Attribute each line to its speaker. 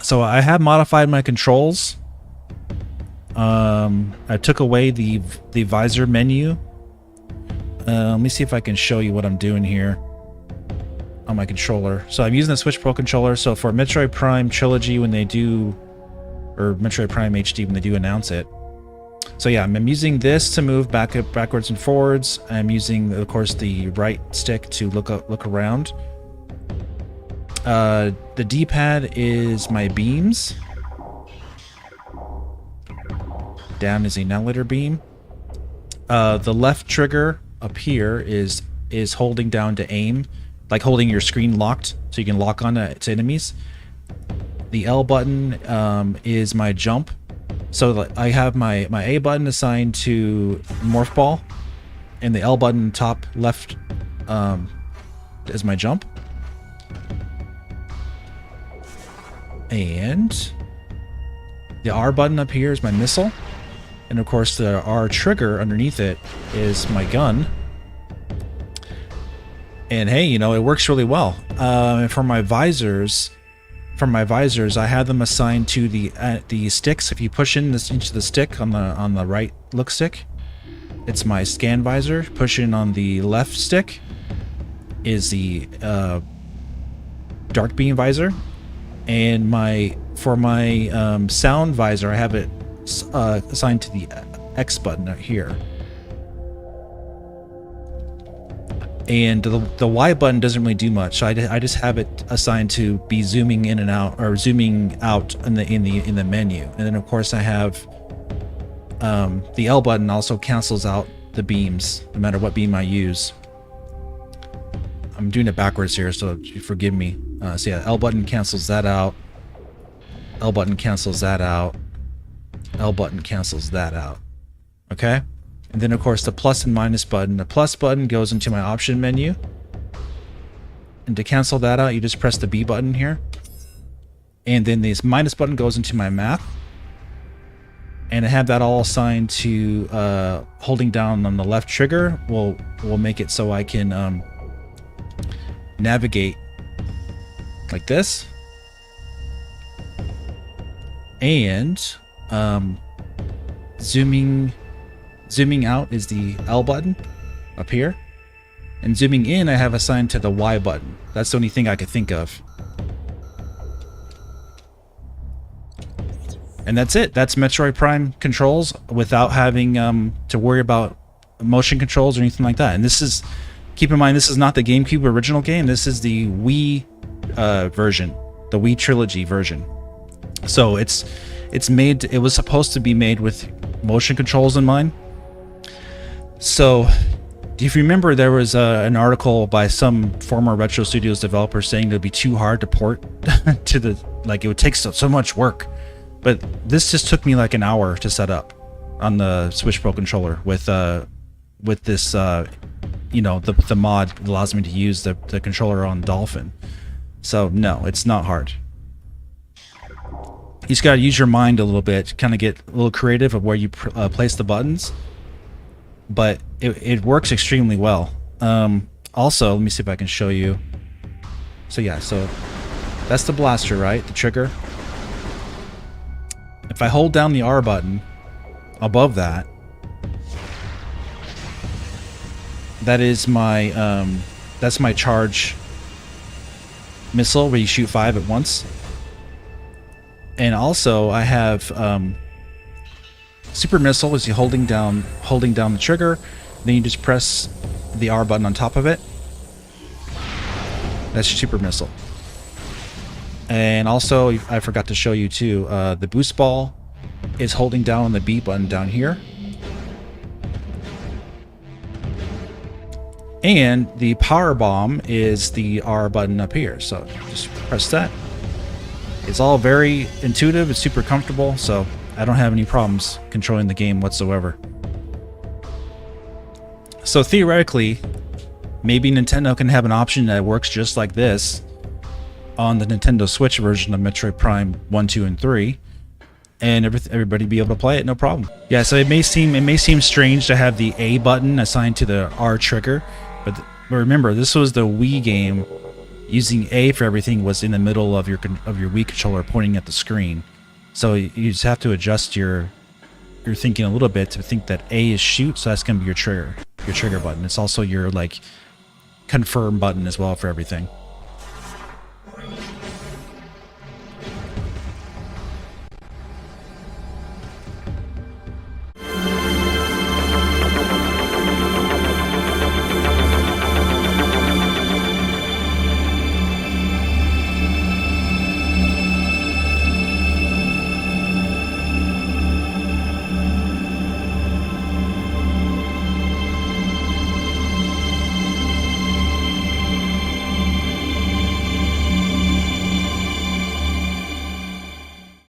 Speaker 1: So I have modified my controls. I took away the visor menu. Let me see if I can show you what I'm doing here on my controller. So I'm using the Switch Pro controller. So for Metroid Prime Trilogy, when they do, or Metroid Prime HD when they do announce it. So yeah, I'm using this to move backwards and forwards. I'm using, of course, the right stick to look around. The D-pad is my beams. Down is a annihilator beam. The left trigger up here is holding down to aim, like holding your screen locked so you can lock on to enemies. The L button is my jump. So I have my A button assigned to Morph Ball, and the L button top left is my jump. And the R button up here is my missile. And of course the R trigger underneath it is my gun. And hey, you know, it works really well. And for my visors, I have them assigned to the sticks. If you push into the stick on the right look stick, it's my scan visor. Push in on the left stick is the dark beam visor. And for my sound visor, I have it assigned to the X button out here. And the Y button doesn't really do much. So I just have it assigned to be zooming in and out, or zooming out in the menu. And then of course I have the L button also cancels out the beams no matter what beam I use. I'm doing it backwards here, so forgive me. So yeah, L button cancels that out. L button cancels that out. L button cancels that out. Okay? And then of course the plus and minus button. The plus button goes into my option menu. And to cancel that out, you just press the B button here. And then this minus button goes into my map. And I have that all assigned to holding down on the left trigger will make it so I can navigate like this. And zooming out is the L button up here, and zooming in I have assigned to the Y button. That's the only thing I could think of. And that's it. That's Metroid Prime controls without having to worry about motion controls or anything like that. And this is, keep in mind, this is not the GameCube original game. This is the Wii version, the Wii Trilogy version. So it was supposed to be made with motion controls in mind. So if you remember, there was an article by some former Retro Studios developer saying it would be too hard to port to the, like it would take so much work. But this just took me like an hour to set up on the Switch Pro controller with this you know, the mod that allows me to use the controller on Dolphin. So no, it's not hard. You just gotta use your mind a little bit, kind of get a little creative of where you place the buttons, but it works extremely well. Also, let me see if I can show you. So yeah, so that's the blaster, right? The trigger. If I hold down the R button above that, that is my that's my charge missile where you shoot 5 at once. And also I have super missile is you holding down the trigger, then you just press the R button on top of it. That's your super missile. And also I forgot to show you too, the boost ball is holding down the B button down here. And the power bomb is the R button up here. So just press that. It's all very intuitive, it's super comfortable, so I don't have any problems controlling the game whatsoever. So theoretically, maybe Nintendo can have an option that works just like this on the Nintendo Switch version of Metroid Prime 1, 2, and 3, and everybody be able to play it no problem. Yeah, so it may seem strange to have the A button assigned to the R trigger, but remember, this was the Wii game using A for everything was in the middle of your Wii controller pointing at the screen. So you just have to adjust your thinking a little bit to think that A is shoot, so that's going to be your trigger button. It's also your like confirm button as well for everything.